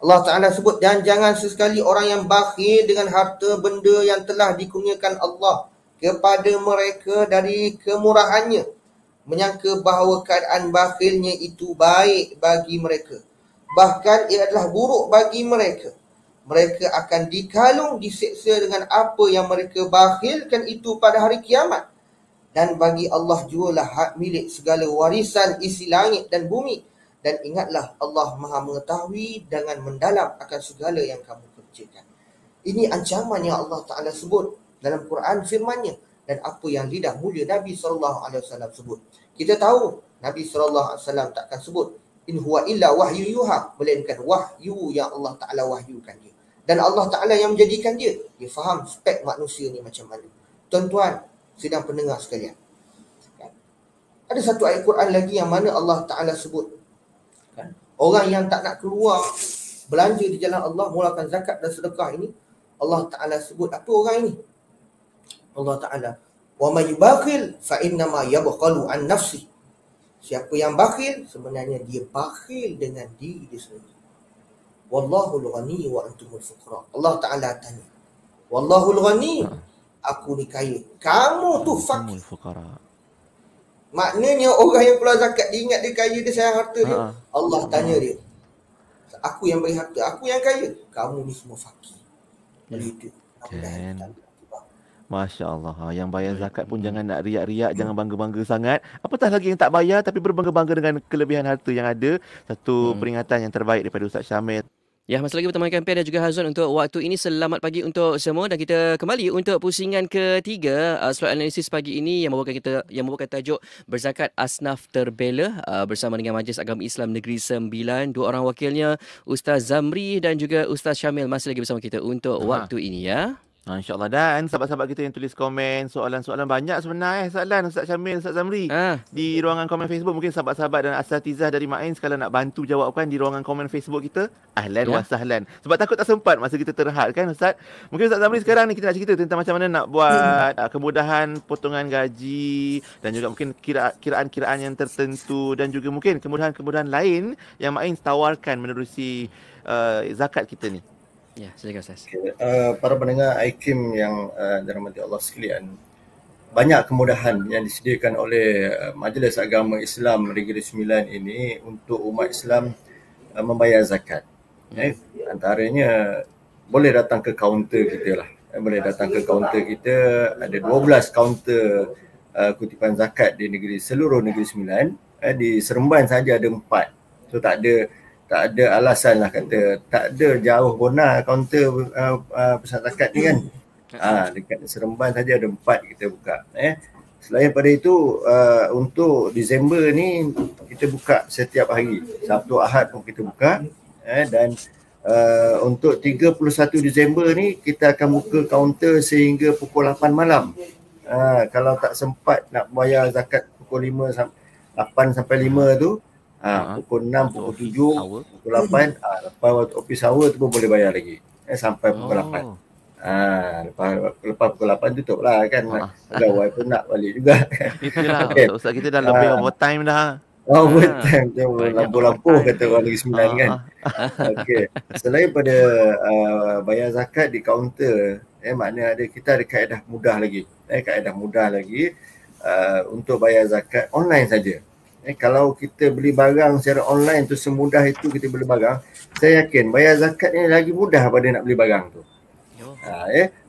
Allah Ta'ala sebut, dan jangan sesekali orang yang bakhil dengan harta benda yang telah dikurniakan Allah kepada mereka dari kemurahannya, menyangka bahawa keadaan bakhilnya itu baik bagi mereka. Bahkan ia adalah buruk bagi mereka. Mereka akan dikalung, diseksa dengan apa yang mereka bakhilkan itu pada hari kiamat. Dan bagi Allah jualah hak milik segala warisan isi langit dan bumi. Dan ingatlah, Allah Maha mengetahui dengan mendalam akan segala yang kamu kerjakan. Ini ancaman yang Allah Ta'ala sebut dalam Quran firman-Nya, dan apa yang lidah mulia Nabi SAW sebut. Kita tahu Nabi SAW takkan sebut in huwa illa wahyu yuha, melainkan wahyu yang Allah Ta'ala wahyukan dia. Dan Allah Ta'ala yang menjadikan dia faham spek manusia ni macam mana. Tuan-tuan, sidang pendengar sekalian, ada satu ayat Quran lagi yang mana Allah Ta'ala sebut, orang yang tak nak keluar belanja di jalan Allah, mulakan zakat dan sedekah ini, Allah Ta'ala sebut apa orang ini? Allah Ta'ala, wa may yubakhil fa innama yabkhalu an nafsi. Siapa yang bakhil, sebenarnya dia bakhil dengan diri dia sendiri. Wallahul ghani wa antumul fuqara. Allah Ta'ala tanya, Wallahul ghani, aku ni kaya, kamu tu fakir. Maknanya orang yang keluar zakat, dia ingat dia kaya, dia sayang harta dia. Allah tanya dia, aku yang beri harta, aku yang kaya, kamu ni semua fakir. Begitu. Masya Allah. Yang bayar zakat pun jangan nak riak-riak, jangan bangga-bangga sangat. Apatah lagi yang tak bayar tapi berbangga-bangga dengan kelebihan harta yang ada. Satu peringatan yang terbaik daripada Ustaz Syamil. Ya, masa lagi berteman Kampian dan juga Hazwan untuk waktu ini. Selamat pagi untuk semua, dan kita kembali untuk pusingan ketiga slot analisis pagi ini yang membawakan tajuk Berzakat Asnaf Terbela bersama dengan Majlis Agama Islam Negeri Sembilan. Dua orang wakilnya, Ustaz Zamri dan juga Ustaz Syamil, masih lagi bersama kita untuk waktu ini ya. InsyaAllah. Dan sahabat-sahabat kita yang tulis komen, soalan-soalan banyak sebenarnya soalan Ustaz Syamil, Ustaz Zamri. Di ruangan komen Facebook, mungkin sahabat-sahabat dan asatizah dari Mains kalau nak bantu jawabkan di ruangan komen Facebook kita, ahlan wa sahlan. Sebab takut tak sempat masa kita terhad kan Ustaz. Mungkin Ustaz Zamri sekarang ni kita nak cerita tentang macam mana nak buat kemudahan potongan gaji, dan juga mungkin kiraan-kiraan yang tertentu, dan juga mungkin kemudahan-kemudahan lain yang Mains tawarkan menerusi zakat kita ni. Ya, silakan Ustaz. Para pendengar IKIM yang dirahmati Allah sekalian, banyak kemudahan yang disediakan oleh Majlis Agama Islam Negeri Sembilan ini untuk umat Islam membayar zakat. Antaranya boleh datang ke kaunter kita lah. Boleh datang ke kaunter kita, ada 12 kaunter kutipan zakat di seluruh Negeri Sembilan. Di Seremban saja ada 4. So tak ada alasan lah kata tak ada jauh bona kaunter pusat zakat ni kan. Dekat Seremban saja ada 4 kita buka. Selain pada itu, untuk Disember ni kita buka setiap hari, Sabtu Ahad pun kita buka. Dan untuk 31 Disember ni kita akan buka kaunter sehingga pukul 8 malam. Kalau tak sempat nak bayar zakat pukul 8 sampai 5 tu, pukul 6, pukul 7, pukul 8, lepas waktu office hour tu pun boleh bayar lagi sampai pukul 8. Lepas pukul 8 tutup lah kan. Pegawai pun nak balik juga. Itulah Ustaz, kita dah lebih overtime dah. Overtime, lampu-lampu kata orang Negeri Sembilan kan. Selain pada bayar zakat di kaunter, makna kita ada kaedah mudah lagi. Kaedah mudah lagi untuk bayar zakat online saja. Kalau kita beli barang secara online tu semudah itu kita beli barang, saya yakin bayar zakat ni lagi mudah pada nak beli barang tu.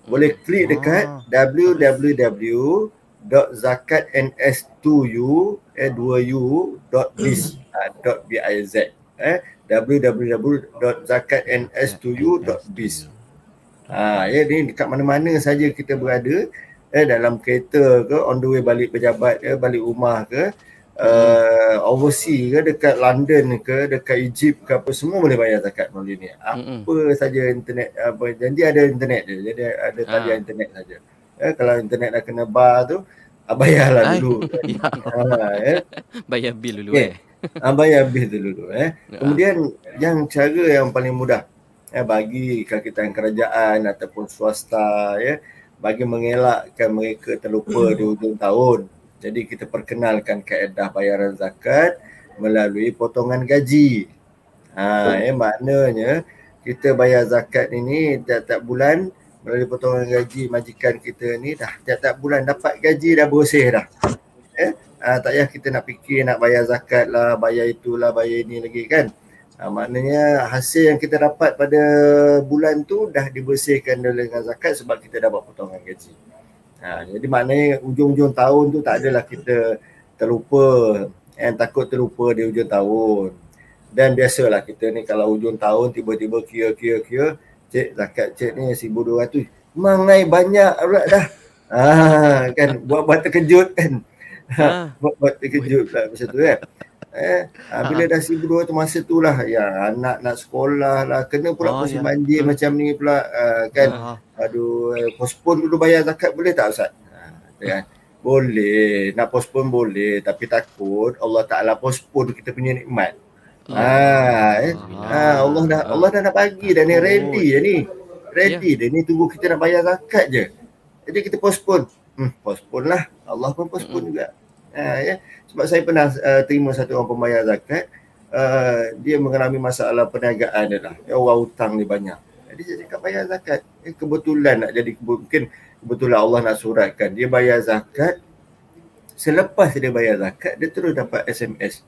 Boleh klik dekat www.zakatns2u.biz. www.zakatns2u.biz. Ya, ni dekat mana-mana saja kita berada, dalam kereta ke, on the way balik pejabat ke, balik rumah ke, overseas ke, dekat London ke, dekat Egypt ke, apa semua boleh bayar zakat melalui ni. Apa saja internet, dan dia ada internet dia. Jadi ada talian internet saja. Kalau internet dah kena bar tu, bayarlah dulu. Bayar bil dulu bayar bil dulu. Kemudian yang cara yang paling mudah bagi kakitan kerajaan ataupun swasta, bagi mengelakkan mereka terlupa di hujung tahun. Jadi kita perkenalkan kaedah bayaran zakat melalui potongan gaji. Maknanya kita bayar zakat ini tiap-tiap bulan melalui potongan gaji majikan kita ni, dah tiap-tiap bulan dapat gaji dah bersih dah. Tak payah kita nak fikir nak bayar zakat lah, bayar itulah, bayar ini lagi kan. Maknanya hasil yang kita dapat pada bulan tu dah dibersihkan dengan zakat sebab kita dah buat potongan gaji. Jadi maknanya ujung-ujung tahun tu tak adalah kita terlupa, takut terlupa di ujung tahun. Dan biasalah kita ni kalau ujung tahun tiba-tiba kira, cik zakat cik ni 1,200. Mangai banyak dah. Kan buat terkejut kan. Buat terkejut lah macam tu kan. Bila dah 1,200 masa tu lah ya, anak nak sekolah lah, kena pula musim banjir macam ni pula kan. Aduh, postpone dulu bayar zakat boleh tak Ustaz? Kan? Boleh, nak postpone boleh, tapi takut Allah Ta'ala postpone kita punya nikmat. Allah dah nak bagi dah ni, ready dah ni. Ready dah ni, tunggu kita nak bayar zakat je. Jadi kita postpone. Postpone lah. Allah pun postpone juga. Sebab saya pernah terima satu orang pembayar zakat, dia mengalami masalah perniagaan dia lah. Orang hutang ni banyak. Jadi saya cakap bayar zakat. Kebetulan nak jadi, mungkin kebetulan Allah nak suratkan. Dia bayar zakat. Selepas dia bayar zakat, dia terus dapat SMS.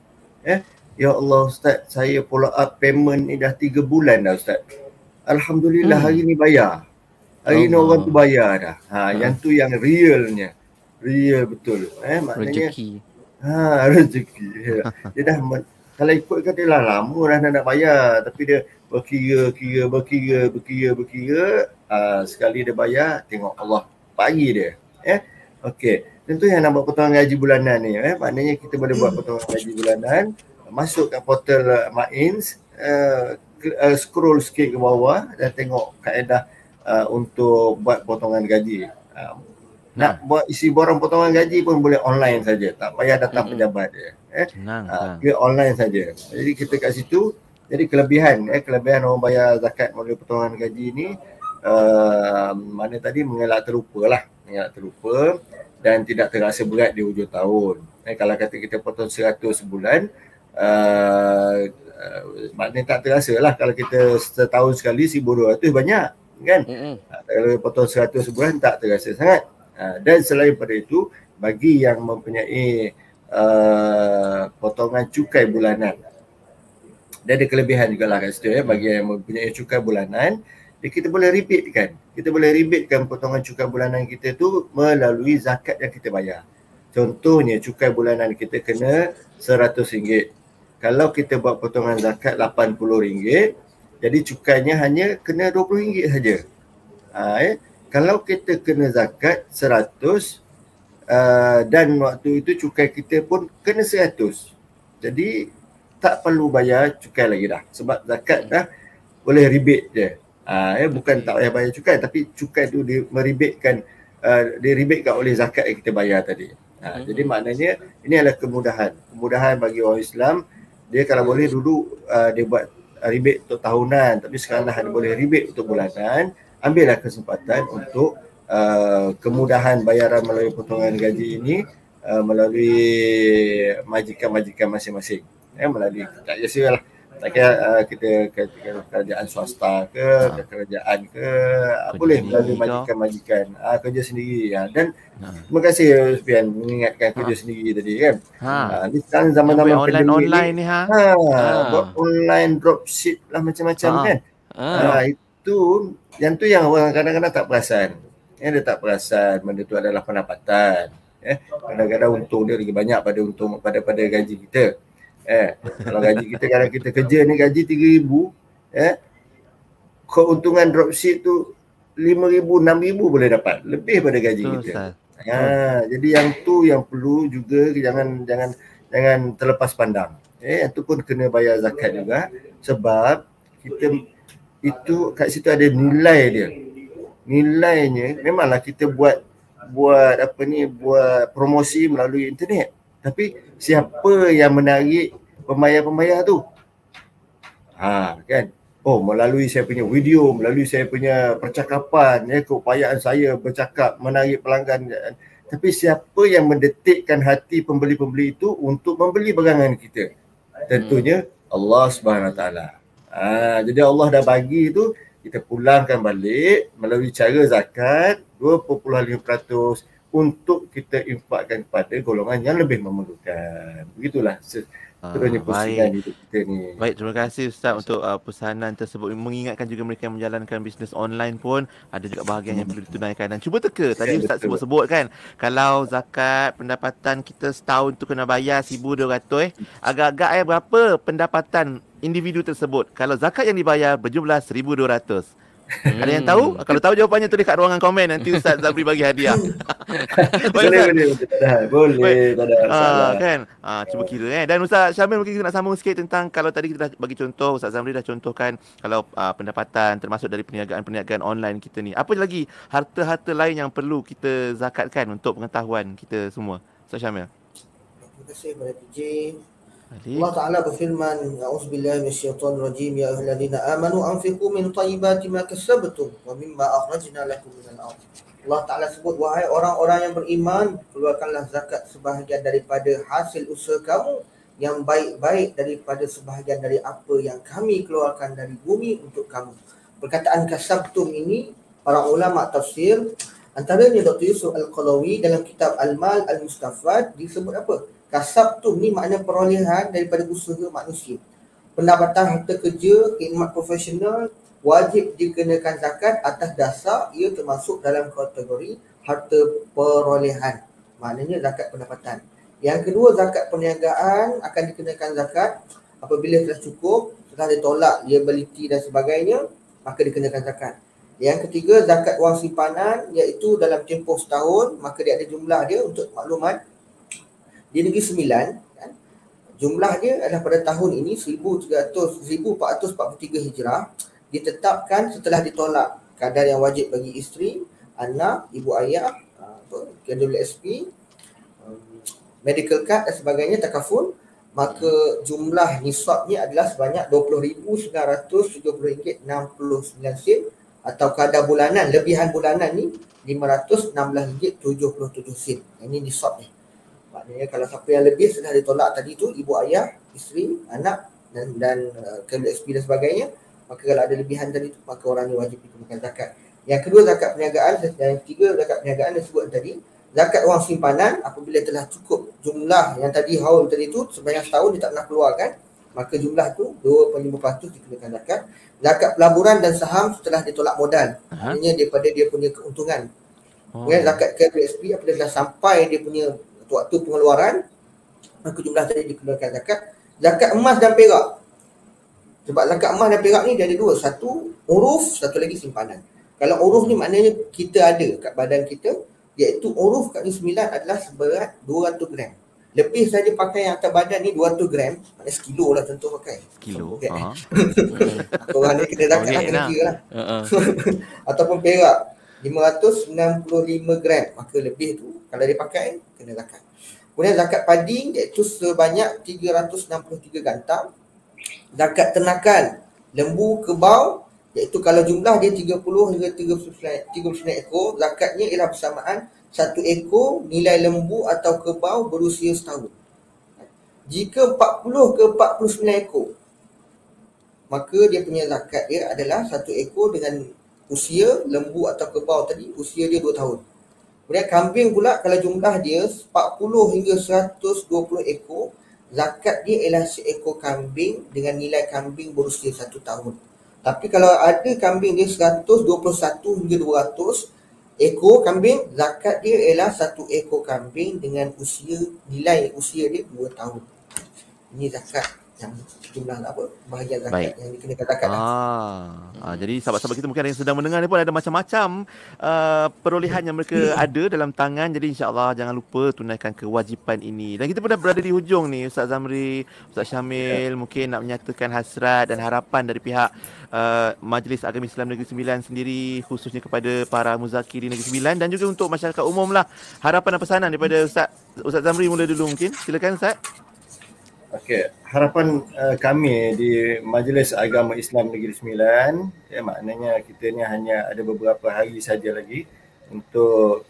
Ya Allah Ustaz, saya follow up payment ni dah 3 bulan dah Ustaz. Alhamdulillah hari ni bayar. Hari ni orang tu bayar dah. Yang tu yang realnya. Real betul. Maknanya rezeki. Rezeki. Dia dah kalau ikutkan dia lah lama dah nak bayar, tapi dia berkira. Sekali dia bayar, tengok Allah bagi dia. Okey. Tentu yang nak buat potongan gaji bulanan ni, maknanya kita boleh buat potongan gaji bulanan, masuk kat portal MyIns, scroll sikit ke bawah dan tengok kaedah untuk buat potongan gaji. Nak buat isi borang potongan gaji pun boleh online saja, tak payah datang pejabat dia. Dia online saja. Jadi kita kat situ, jadi kelebihan orang bayar zakat melalui potongan gaji ni, mana tadi mengelak terlupa dan tidak terasa berat di hujung tahun. Kalau kata kita potong 100 sebulan, maknanya tak terasa lah. Kalau kita setahun sekali 1,200 banyak kan. Kalau potong 100 sebulan tak terasa sangat. Dan selain pada itu, bagi yang mempunyai potongan cukai bulanan, dia ada kelebihan juga lah kat situ bagi yang mempunyai cukai bulanan, kita boleh rebate kan potongan cukai bulanan kita tu melalui zakat yang kita bayar. Contohnya cukai bulanan kita kena RM100. Kalau kita buat potongan zakat RM80, jadi cukainya hanya kena RM20 saja. Kalau kita kena zakat 100 dan waktu itu cukai kita pun kena 100. Jadi tak perlu bayar cukai lagi dah. Sebab zakat dah boleh rebate je. Bukan tak payah bayar cukai, tapi cukai tu direbatekan oleh zakat yang kita bayar tadi. Jadi maknanya ini adalah kemudahan bagi orang Islam. Dia kalau boleh dulu dia buat rebate untuk tahunan, tapi sekarang dah boleh rebate untuk bulanan. Ambillah kesempatan untuk kemudahan bayaran melalui potongan gaji ini melalui majikan-majikan masing-masing. Melalui tak biasalah. Tak kira kita kerajaan swasta ke, kerajaan ke, boleh melalui majikan-majikan kerja sendiri. Dan terima kasih Sufian mengingatkan kerja sendiri tadi kan. Ni sekarang zaman-zaman online ni buat online dropship lah macam-macam kan. Itu yang orang kadang-kadang tak perasan. Dia tak perasan benda tu adalah pendapatan. Kadang-kadang untung dia lagi banyak pada gaji kita. Kalau gaji kita, kalau kita kerja ni gaji 3,000, keuntungan dropship tu 5,000, 6,000 boleh dapat, lebih pada gaji Betul, kita. Ustaz. Jadi yang tu yang perlu juga, jangan terlepas pandang. Yang tu pun kena bayar zakat juga, sebab kita itu kat situ ada nilai dia. Nilainya memanglah kita buat promosi melalui internet. Tapi siapa yang menarik pembayar-pembayar tu? Kan? Melalui saya punya video, melalui saya punya percakapan, keupayaan saya bercakap menarik pelanggan. Tapi siapa yang mendetikkan hati pembeli-pembeli itu untuk membeli barangan kita? Tentunya Allah Subhanahu Wa Taala. Jadi Allah dah bagi tu, kita pulangkan balik melalui cara zakat 2.5% untuk kita infakkan kepada golongan yang lebih memerlukan. Begitulah seterusnya pusingan hidup kita ni. Baik, terima kasih Ustaz untuk pesanan tersebut. Mengingatkan juga mereka yang menjalankan bisnes online pun ada juga bahagian yang perlu ditunaikan. Dan cuba teka, tadi Ustaz sebut-sebut kan, kalau zakat pendapatan kita setahun tu kena bayar 1,200, agak-agak berapa pendapatan individu tersebut kalau zakat yang dibayar berjumlah 1,200? Ada yang tahu? Kalau tahu jawapannya tulis kat ruangan komen, nanti Ustaz Zabri bagi hadiah. Boleh. Tak ada masalah. Kan? Cuba kira. Dan Ustaz Syamil mungkin kita nak sambung sikit tentang, kalau tadi kita dah bagi contoh, Ustaz Zabri dah contohkan kalau pendapatan termasuk dari perniagaan online kita ni. Apa lagi harta-harta lain yang perlu kita zakatkan untuk pengetahuan kita semua? Ustaz Syamil. Terima kasih kepada PJ. Allah Ta'ala berfirman, A'udzubillahi minasyaitonirrajim, ya ayyuhallazina amanu anfiqu min thayyibati ma kasabtum wa mimma akhrajna lakum minal ardh. Allah Ta'ala sebut, wahai orang-orang yang beriman, keluarkanlah zakat sebahagian daripada hasil usaha kamu yang baik-baik daripada sebahagian dari apa yang kami keluarkan dari bumi untuk kamu. Perkataan kasabtum ini, para ulama tafsir, antaranya Dr. Yusuf Al-Qalawi dalam kitab Al-Mal Al-Mustafad disebut apa? Kasabtum ni makna perolehan daripada usaha manusia. Pendapatan harta kerja, khidmat profesional wajib dikenakan zakat atas dasar ia termasuk dalam kategori harta perolehan. Maknanya zakat pendapatan. Yang kedua, zakat perniagaan akan dikenakan zakat apabila telah cukup, telah ditolak liability dan sebagainya, maka dikenakan zakat. Yang ketiga, zakat wang simpanan, iaitu dalam tempoh setahun, maka dia ada jumlah dia. Untuk maklumat, di Negeri Sembilan, kan, jumlah dia adalah pada tahun ini 1443 Hijrah, ditetapkan setelah ditolak kadar yang wajib bagi isteri, anak, ibu ayah, KWSP, medical card dan sebagainya, takaful, maka jumlah nisabnya adalah sebanyak RM20,970.69 atau kadar bulanan, lebihan bulanan ni RM516.77. Ini nisabnya. Maknanya kalau siapa yang lebih sudah ditolak tadi tu, ibu ayah, isteri, anak dan KWSP dan sebagainya, maka kalau ada lebihan tadi tu, maka orang ni wajib dikenakan zakat. Yang kedua, zakat perniagaan. Dan yang ketiga, zakat perniagaan yang disebut tadi, zakat wang simpanan apabila telah cukup jumlah yang tadi haul tadi tu, sebanyak setahun dia tak pernah keluarkan, maka jumlah tu 2.5% dikenakan zakat. Zakat pelaburan dan saham setelah ditolak modal, maknanya daripada dia punya keuntungan. Zakat KWSP apabila dah sampai dia punya waktu pengeluaran, maka jumlah tadi dikenakan zakat. Zakat emas dan perak. Sebab zakat emas dan perak ni dia ada dua. Satu uruf, satu lagi simpanan. Kalau uruf ni maknanya kita ada kat badan kita, iaitu uruf kat Negeri Sembilan adalah seberat 200 gram. Lebih saja pakai yang atas badan ni 200 gram, maknanya sekilo lah contoh pakai. Kilo. Orang ni kena zakat lah, kena kira lah. Ataupun perak 595 gram, maka lebih tu kalau dia pakai kena zakat. Kemudian zakat padi iaitu sebanyak 363 gantang. Zakat ternakan lembu, kebau, iaitu kalau jumlah dia 30 hingga 39 ekor, zakatnya ialah bersamaan 1 ekor nilai lembu atau kebau berusia setahun. Jika 40 ke 49 ekor, maka dia punya zakat dia adalah 1 ekor dengan usia lembu atau kebau tadi, usia dia 2 tahun. Kemudian kambing pula, kalau jumlah dia 40 hingga 120 ekor, zakat dia ialah seekor kambing dengan nilai kambing berusia 1 tahun. Tapi kalau ada kambing dia 121 hingga 200 ekor kambing, zakat dia ialah 1 ekor kambing dengan nilai usia dia 2 tahun. Ini zakat yang jumlah apa bahagian Baik. zakat yang dikenakan zakat lah. Jadi sahabat-sahabat kita mungkin ada yang sedang mendengar ni pun ada macam-macam perolehan yang mereka ada dalam tangan. Jadi insya-Allah jangan lupa tunaikan kewajipan ini. Dan kita pun dah berada di hujung ni, Ustaz Zamri, Ustaz Syamil, mungkin nak menyatakan hasrat dan harapan dari pihak Majlis Agama Islam Negeri Sembilan sendiri, khususnya kepada para muzakir di Negeri Sembilan dan juga untuk masyarakat umum lah. Harapan dan pesanan daripada Ustaz Zamri mula dulu mungkin. Silakan Ustaz. Okey, harapan kami di Majlis Agama Islam Negeri Sembilan, maknanya kita ni hanya ada beberapa hari saja lagi untuk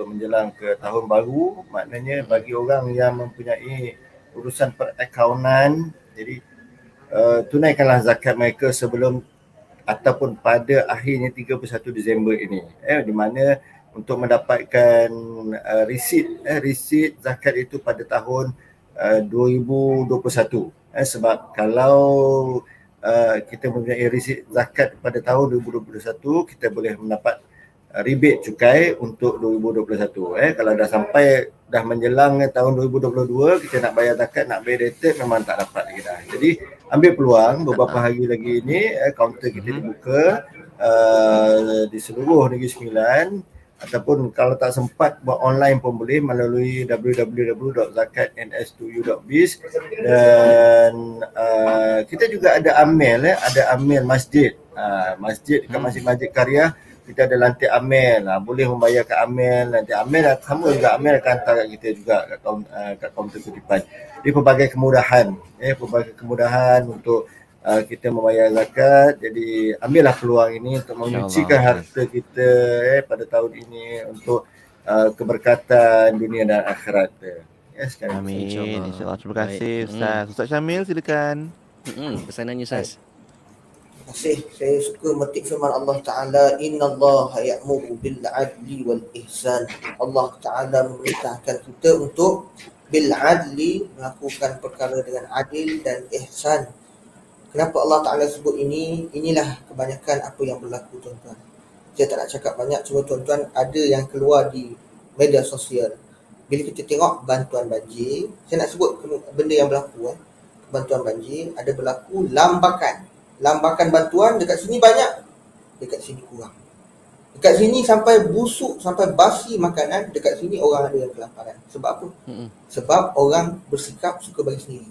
menjelang ke tahun baru. Maknanya bagi orang yang mempunyai urusan perakaunan, jadi tunaikanlah zakat mereka sebelum ataupun pada akhirnya 31 Disember ini, di mana untuk mendapatkan resit zakat itu pada tahun 2021. Sebab kalau kita mempunyai resit zakat pada tahun 2021, kita boleh mendapat rebate cukai untuk 2021. Kalau dah sampai dah menjelang tahun 2022, kita nak bayar zakat, nak bayar return, memang tak dapat lagi dah. Jadi ambil peluang beberapa hari lagi ni, kaunter kita dibuka di seluruh Negeri Sembilan, ataupun kalau tak sempat buat online pun boleh melalui www.zakatns2u.biz. Dan kita juga ada amil, ada amil masjid. Masjid dekat masjid-masjid karya kita ada lantik amil, boleh membayar kat amil. Nanti amil sama juga, amil akan hantar kat kita juga kat kaunter kutipan. Jadi pelbagai kemudahan untuk kita membayar zakat. Jadi ambillah peluang ini untuk menyucikan harta kita pada tahun ini untuk keberkatan dunia dan akhirat. Amin. InsyaAllah. Terima kasih Ustaz. Ustaz Syamil silakan. Pesanannya Ustaz. Terima kasih. Saya suka metik firman Allah Ta'ala, innallaha ya'muru bil adli wal ihsan. Allah Ta'ala memerintahkan kita untuk bil adli, melakukan perkara dengan adil dan ihsan. Kenapa Allah Ta'ala sebut ini? Inilah kebanyakan apa yang berlaku, tuan-tuan. Saya tak nak cakap banyak, cuma tuan-tuan ada yang keluar di media sosial. Bila kita tengok bantuan banjir, saya nak sebut benda yang berlaku. Bantuan banjir, ada berlaku lambakan bantuan, dekat sini banyak, dekat sini kurang. Dekat sini sampai busuk, sampai basi makanan, dekat sini orang ada yang kelaparan. Sebab apa? Sebab orang bersikap suka bagi sendiri.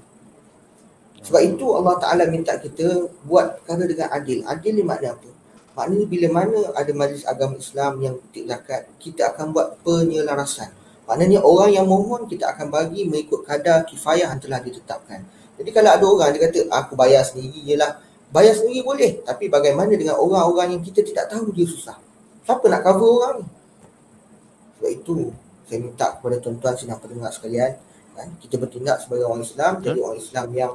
Sebab itu Allah Ta'ala minta kita buat perkara dengan adil. Adil ni makna apa? Maknanya bila mana ada majlis agama Islam yang petik zakat, kita akan buat penyelarasan. Maknanya orang yang mohon kita akan bagi mengikut kadar kifayah yang telah ditetapkan. Jadi kalau ada orang dia kata, aku bayar sendiri je lah. Bayar sendiri boleh. Tapi bagaimana dengan orang-orang yang kita tidak tahu dia susah? Siapa nak cover orang ni? Sebab itu saya minta kepada tuan-tuan sidang pendengar sekalian, kita bertindak sebagai orang Islam, jadi orang Islam yang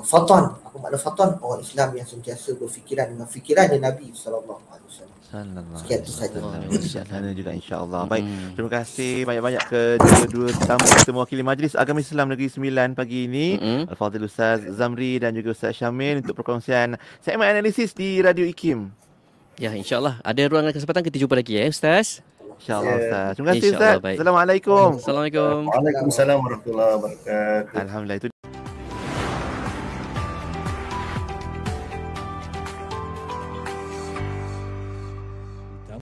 fatan. Apa makna fatan? Orang Islam yang sentiasa berfikiran dengan fikirannya Nabi sallallahu alaihi wasallam. Sekian itu saja. Sana juga insya-Allah. Baik, terima kasih banyak-banyak kedua-dua tetamu kita mewakili Majlis Agama Islam Negeri Sembilan pagi ini, Al-Fadhil Ustaz Zamri dan juga Ustaz Syamil untuk perkongsian segmen analisis di Radio IKIM. Ya, insya-Allah ada ruang dan kesempatan kita jumpa lagi Ustaz. InsyaAllah Ustaz. Terima kasih Ustaz. Assalamualaikum. Assalamualaikum. Waalaikumsalam warahmatullahi wabarakatuh. Alhamdulillah. Itu